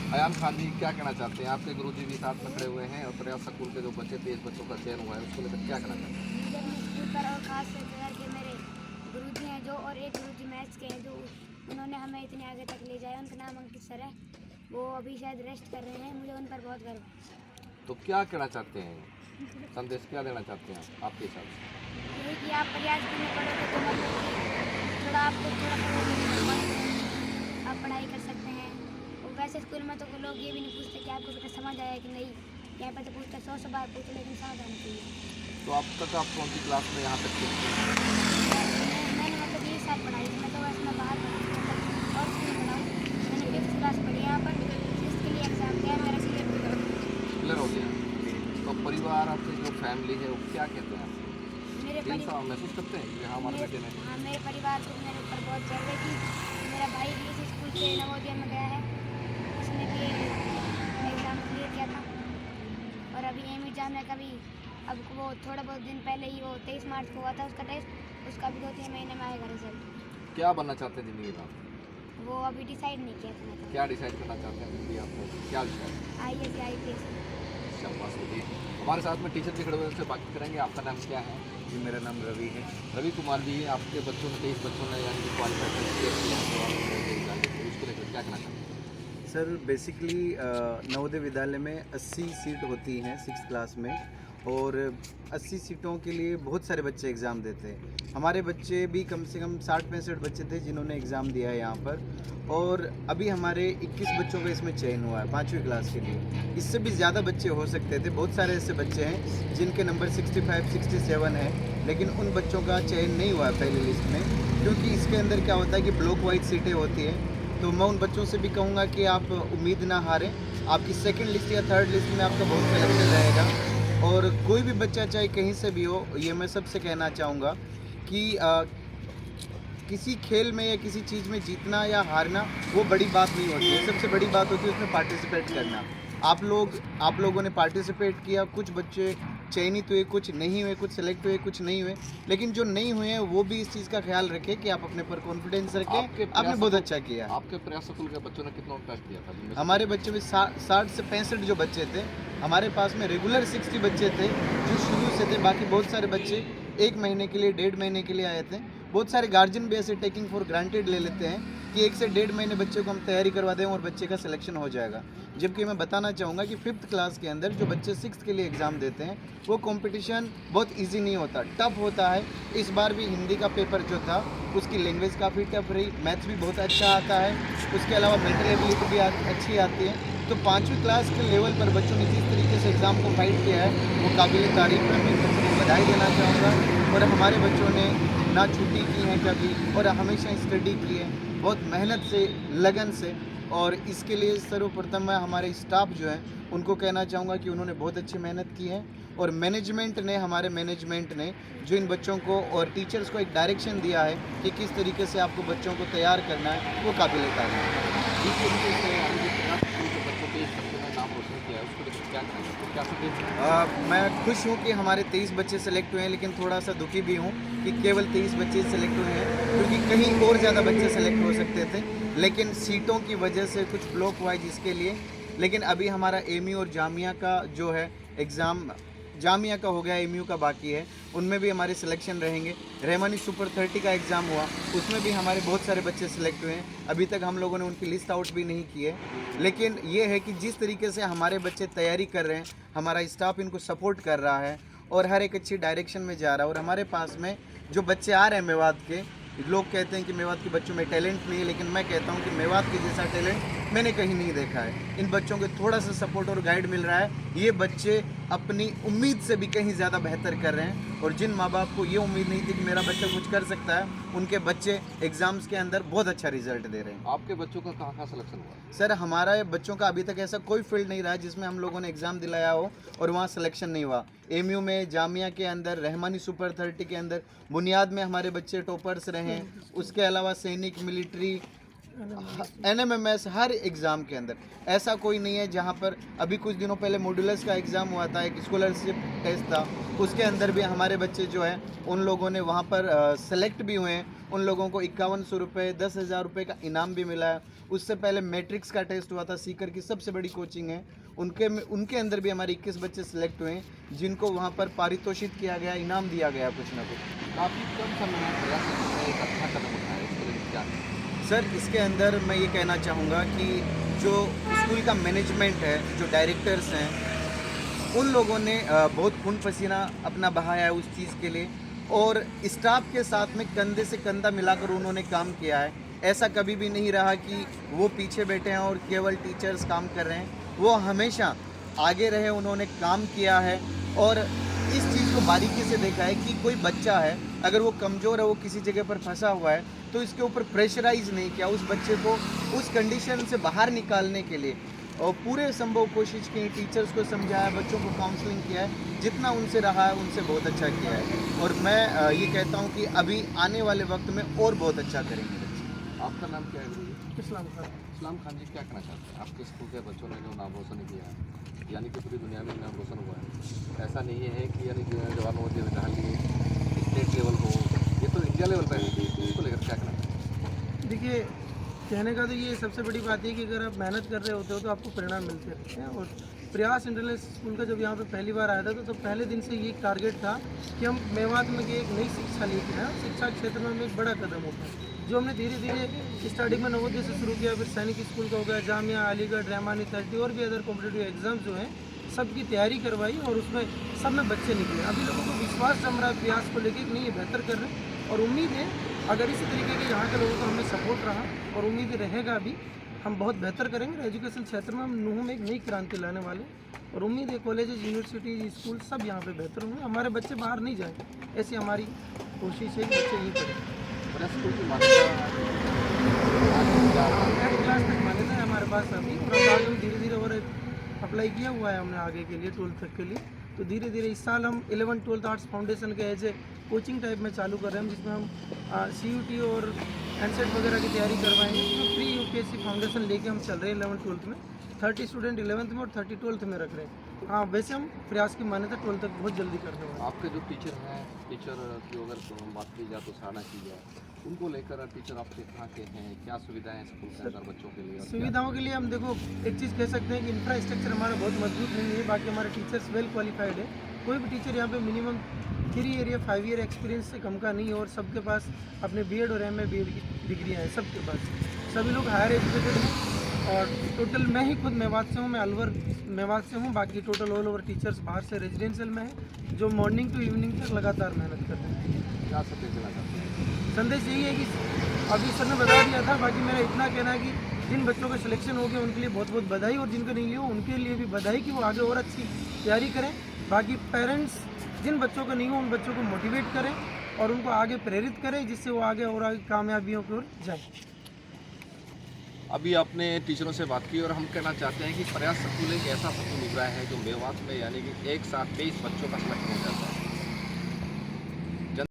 अयान खान जी क्या कहना चाहते हैं? आपके गुरुजी भी साथ में खड़े हुए हैं और प्रयास स्कूल के जो बच्चे 23 बच्चों का चयन हुआ है उसको लेकर क्या कहना चाहते हैं? मुझे अपने स्कूल पर और ख़ास करके मेरे गुरुजी हैं जो, और एक गुरुजी मैथ्स के हैं जो उन्होंने हमें इतने आगे तक ले जाया। उनका नाम अंकित सर है, वो अभी शायद रेस्ट कर रहे हैं। मुझे उन पर बहुत गर्व है। तो क्या कहना चाहते हैं? संदेश क्या देना चाहते हैं आपके हिसाब से? यही कि आप प्रयास करने पड़ोगे तो मतलब कि थोड़ा आपको थोड़ा पढ़ोगे आप पढ़ाई कर सकते हैं। और वैसे स्कूल में तो लोग ये भी नहीं पूछते कि आपको बेटा समझ आया कि नहीं। यहाँ पर तो पूछते 100 से बार पूछते, लेकिन समझ आना चाहिए। तो अब तक आप कौन सी क्लास में यहाँ तक सीखते हैं? मैंने मतलब 20 साल पढ़ाई थी। मैं तो वैसे मैं बाहर पढ़ा थी, मतलब और स्कूल पढ़ा हूँ। मैंने 5th क्लास पढ़ी यहाँ पर, 6th के लिए एग्ज़ाम दिया, मेरा क्लियर हो गया। क्लियर हो गया। तो परिवार आपकी जो फैमिली है वो क्या कहते हैं आपको? मेरे टीम सा महसूस करते हैं कि हाँ हमारे बेटे ने? हाँ, मेरे परिवार को मेरे ऊपर बहुत गर्व है कि मेरा भाई भी इसी स्कूल से नवोदय में गया है। उसने भी एग्ज़ाम क्लियर किया था, और अभी एम एग्ज़ाम है कभी। अब वो थोड़ा बहुत दिन पहले ही वो 23 मार्च को हुआ था उसका टेस्ट, उसका भी 2-3 महीने में आएगा रिजल्ट। क्या बनना चाहते हैं ज़िंदगी में आप? वो अभी डिसाइड नहीं किया था। मैं क्या डिसाइड करना चाहते हैं ज़िंदगी आपको? क्या विषय? IAS या IPS। शाबाश होगी। हमारे साथ में टीचर भी खड़े हुए हैं, उनसे बात करेंगे। आपका नाम क्या है? जी, मेरा नाम रवि है। रवि कुमार जी, आपके बच्चों ने 23 बच्चों ने यानी कि क्वालिफाई किया है, तो आप उसको लेकर क्या कहना चाहते हैं? सर बेसिकली नवोदय विद्यालय में 80 सीट होती हैं 6th क्लास में, और 80 सीटों के लिए बहुत सारे बच्चे एग्ज़ाम देते हैं। हमारे बच्चे भी कम से कम 60-65 बच्चे थे जिन्होंने एग्ज़ाम दिया है यहाँ पर, और अभी हमारे 21 बच्चों का इसमें चयन हुआ है 5वीं क्लास के लिए। इससे भी ज़्यादा बच्चे हो सकते थे। बहुत सारे ऐसे बच्चे हैं जिनके नंबर 65-67 है, लेकिन उन बच्चों का चयन नहीं हुआ है पहली लिस्ट में, क्योंकि इसके अंदर क्या होता है कि ब्लॉक वाइज सीटें होती हैं। तो मैं उन बच्चों से भी कहूँगा कि आप उम्मीद ना हारें। आपकी 2nd लिस्ट या 3rd लिस्ट में आपका बहुत सिलेक्शन रहेगा। और कोई भी बच्चा चाहे कहीं से भी हो, ये मैं सबसे कहना चाहूँगा कि किसी खेल में या किसी चीज़ में जीतना या हारना वो बड़ी बात नहीं होती है। सबसे बड़ी बात होती है उसमें पार्टिसिपेट करना। आप लोगों ने पार्टिसिपेट किया, कुछ बच्चे चयनित हुए, कुछ नहीं हुए, कुछ सेलेक्ट हुए, कुछ नहीं हुए। लेकिन जो नहीं हुए हैं वो भी इस चीज़ का ख्याल रखें कि आप अपने पर कॉन्फिडेंस रखें। आपने बहुत अच्छा किया। आपके प्रयास स्कूल के बच्चों ने कितना टेस्ट दिया था? जिनमें से हमारे बच्चे में 60 से 65 जो बच्चे थे। हमारे पास में रेगुलर 60 बच्चे थे जो शुरू से थे। बाकी बहुत सारे बच्चे 1 महीने के लिए, 1.5 महीने के लिए आए थे। बहुत सारे गार्जियन भी ऐसे टेकिंग फॉर ग्रांटेड ले लेते हैं कि 1 से 1.5 महीने बच्चे को हम तैयारी करवा दें और बच्चे का सिलेक्शन हो जाएगा। जबकि मैं बताना चाहूँगा कि 5th क्लास के अंदर जो बच्चे 6th के लिए एग्ज़ाम देते हैं वो कंपटीशन बहुत इजी नहीं होता, टफ होता है। इस बार भी हिंदी का पेपर जो था उसकी लैंग्वेज काफ़ी टफ रही। मैथ्स भी बहुत अच्छा आता है, उसके अलावा मेंटल एबिलिटी भी अच्छी आती है। तो 5वीं क्लास के लेवल पर बच्चों ने जिस तरीके से एग्ज़ाम को फाइट किया है वो काबिल तारीफ़ है। मैं बच्चों को बधाई देना चाहूँगा। और हमारे बच्चों ने ना छुट्टी की है कभी, और हमेशा स्टडी की है बहुत मेहनत से, लगन से। और इसके लिए सर्वप्रथम मैं हमारे स्टाफ जो है उनको कहना चाहूँगा कि उन्होंने बहुत अच्छी मेहनत की है। और हमारे मैनेजमेंट ने जो इन बच्चों को और टीचर्स को एक डायरेक्शन दिया है कि किस तरीके से आपको बच्चों को तैयार करना है, वो काबिल तारीफ़ है। जिस तरीके से यानी कि प्रयास स्कूल के बच्चों 23 बच्चों ने नाम रोशन किया है उसको लेकर क्या कहना चाहते हैं? क्या संदेश दें? मैं खुश हूँ कि हमारे 23 बच्चे सेलेक्ट हुए हैं, लेकिन थोड़ा सा दुखी भी हूँ कि केवल 23 बच्चे सेलेक्ट हुए हैं, क्योंकि कहीं और ज़्यादा बच्चे सेलेक्ट हो सकते थे। लेकिन सीटों की वजह से कुछ ब्लॉक वाइज इसके लिए। लेकिन अभी हमारा एमयू और जामिया का जो है एग्ज़ाम, जामिया का हो गया, एमयू का बाकी है, उनमें भी हमारे सिलेक्शन रहेंगे। रहमानी सुपर 30 का एग्ज़ाम हुआ, उसमें भी हमारे बहुत सारे बच्चे सिलेक्ट हुए हैं। अभी तक हम लोगों ने उनकी लिस्ट आउट भी नहीं की है। लेकिन ये है कि जिस तरीके से हमारे बच्चे तैयारी कर रहे हैं, हमारा स्टाफ इनको सपोर्ट कर रहा है और हर एक अच्छी डायरेक्शन में जा रहा है। और हमारे पास में जो बच्चे आ रहे हैं मेवात के, लोग कहते हैं कि मेवात के बच्चों में टैलेंट नहीं है, लेकिन मैं कहता हूं कि मेवात के जैसा टैलेंट मैंने कहीं नहीं देखा है। इन बच्चों को थोड़ा सा सपोर्ट और गाइड मिल रहा है। ये बच्चे अपनी उम्मीद से भी कहीं ज़्यादा बेहतर कर रहे हैं। और जिन माँ बाप को ये उम्मीद नहीं थी कि मेरा बच्चा कुछ कर सकता है, उनके बच्चे एग्ज़ाम्स के अंदर बहुत अच्छा रिजल्ट दे रहे हैं। आपके बच्चों का कहाँ सिलेक्शन हुआ? सर हमारा बच्चों का अभी तक ऐसा कोई फील्ड नहीं रहा है जिसमें हम लोगों ने एग्ज़ाम दिलाया हो और वहाँ सिलेक्शन नहीं हुआ। एमयू में, जामिया के अंदर, रहमानी सुपर 30 के अंदर, बुनियाद में हमारे बच्चे टॉपर्स रहे हैं। उसके अलावा सैनिक, मिलिट्री, NMMS, हर एग्ज़ाम के अंदर ऐसा कोई नहीं है जहाँ पर। अभी कुछ दिनों पहले मॉड्यूलर्स का एग्ज़ाम हुआ था, एक स्कॉलरशिप टेस्ट था, उसके अंदर भी हमारे बच्चे जो हैं उन लोगों ने वहाँ पर सेलेक्ट भी हुए हैं। उन लोगों को 5100 रुपये, 10,000 रुपये का इनाम भी मिला है। उससे पहले मैट्रिक्स का टेस्ट हुआ था, सीकर की सबसे बड़ी कोचिंग है, उनके अंदर भी हमारे 21 बच्चे सिलेक्ट हुए हैं जिनको वहाँ पर पारितोषित किया गया, इनाम दिया गया कुछ ना कुछ। काफ़ी कम समय में प्रयास करके एक अच्छा कदम उठाया, इसके लिए क्या कहें? सर इसके अंदर मैं ये कहना चाहूँगा कि जो स्कूल का मैनेजमेंट है, जो डायरेक्टर्स हैं, उन लोगों ने बहुत खून पसीना अपना बहाया है उस चीज़ के लिए, और स्टाफ के साथ में कंधे से कंधा मिलाकर उन्होंने काम किया है। ऐसा कभी भी नहीं रहा कि वो पीछे बैठे हैं और केवल टीचर्स काम कर रहे हैं, वो हमेशा आगे रहे, उन्होंने काम किया है और इस चीज़ को बारीकी से देखा है कि कोई बच्चा है, अगर वो कमज़ोर है, वो किसी जगह पर फंसा हुआ है, तो इसके ऊपर प्रेशराइज नहीं किया, उस बच्चे को उस कंडीशन से बाहर निकालने के लिए और पूरे संभव कोशिश की, टीचर्स को समझाया, बच्चों को काउंसलिंग किया है, जितना उनसे रहा है उनसे बहुत अच्छा किया है। और मैं ये कहता हूँ कि अभी आने वाले वक्त में और बहुत अच्छा करेंगे बच्चे। आपका नाम क्या है गुरु जी? इस्लाम खान। इस्लाम खान जी, क्या कहना चाहते हैं? आपके स्कूल के बच्चों ने जो नाम रोशन किया है, यानी कि पूरी दुनिया में नाम रोशन हुआ है, ऐसा नहीं है कि यानी जवाहर नवोदय विद्यालय स्टेट लेवल हो, ये तो इंडिया लेवल पर है, इसको लेकर क्या कहना चाहते हैं? देखिए, कहने का तो ये सबसे बड़ी बात है कि अगर आप मेहनत कर रहे होते हो तो आपको परिणाम मिलते रहते हैं। और प्रयास इंटरनेशनल स्कूल का जब यहाँ पे पहली बार आया था तो पहले दिन से ये टारगेट था कि हम मेवात में एक नई शिक्षा लेकर आए, शिक्षा क्षेत्र में हमें एक बड़ा कदम उठाए, जो हमने धीरे धीरे स्टार्टिंग में नवोदय से शुरू किया, फिर सैनिक स्कूल का हो गया, जामिया, अलीगढ़, रहमानी, 30 और भी अदर कॉम्पिटेटिव एग्जाम जो हैं सबकी तैयारी करवाई और उसमें सब में बच्चे निकले। अभी लोगों को विश्वास जम रहा है प्रयास को लेकर कि नहीं, ये बेहतर कर रहे हैं और उम्मीद है अगर इसी तरीके के यहाँ के लोगों को हमें सपोर्ट रहा और उम्मीद रहेगा भी, हम बहुत बेहतर करेंगे। एजुकेशन क्षेत्र में हम नूह में एक नई क्रांति लाने वाले और उम्मीद है कॉलेजेस, यूनिवर्सिटीज, स्कूल सब यहाँ पे बेहतर होंगे, हमारे बच्चे बाहर नहीं जाएँ, ऐसी हमारी कोशिश है कि बच्चे यही करें। और स्कूल की मान्यता एट क्लास तक मान्यता है हमारे पास अभी, और अब आगे हम धीरे धीरे और अप्लाई किया हुआ है हमने आगे के लिए 12th तक के लिए। तो धीरे धीरे इस साल हम 11th 12th आर्ट्स फाउंडेशन के एज ए कोचिंग टाइप में चालू कर रहे हैं, जिसमें हम CUT और एनसेट वगैरह की तैयारी करवाएंगे। इसमें प्री UPSC फाउंडेशन लेके हम चल रहे हैं 11th 12th में, 30 स्टूडेंट 11th में और 30 12th में रख रहे हैं। हाँ, वैसे हम प्रयास की मान्यता 12th तक बहुत जल्दी करने वाले हैं। आपके जो टीचर हैं, टीचर की अगर बात की जाए तो सराहना की जाए, उनको लेकर टीचर आपके कहाँ के हैं, क्या सुविधाएं स्कूल के अंदर बच्चों के लिए? सुविधाओं के लिए हम देखो एक चीज़ कह सकते हैं कि इंफ्रास्ट्रक्चर हमारा बहुत मजबूत नहीं है, बाकी हमारे टीचर्स वेल क्वालिफाइड है। कोई भी टीचर यहाँ पे मिनिमम 3 ईयर या 5 ईयर एक्सपीरियंस से कम का नहीं है और सबके पास अपने B.Ed और MA B.Ed की डिग्रियाँ हैं सबके पास, सभी लोग हायर एजुकेटेड हैं। और टोटल मैं ही खुद मेवात से हूँ, मैं अलवर मेवात से हूँ, बाकी टोटल ऑल ओवर टीचर्स बाहर से रेजिडेंशियल में हैं, जो मॉर्निंग टू इवनिंग तक लगातार मेहनत करते हैं। क्या संदेश देना चाहते हैं? संदेश यही है कि अभी सर ने बता दिया था, बाकी मेरा इतना कहना है कि जिन बच्चों का सिलेक्शन हो गया उनके लिए बहुत बहुत बधाई, और जिनको नहीं हो उनके लिए भी बधाई कि वो आगे और अच्छी तैयारी करें। बाकी पेरेंट्स जिन बच्चों को नहीं हो उन बच्चों को मोटिवेट करें और उनको आगे प्रेरित करें, जिससे वो आगे और आगे कामयाबियों की ओर जाएं। अभी आपने टीचरों से बात की और हम कहना चाहते हैं कि प्रयास स्कूल एक ऐसा स्कूल निकला है जो मेवात में यानी कि एक साथ 23 बच्चों का सिलेक्शन हो जाता है।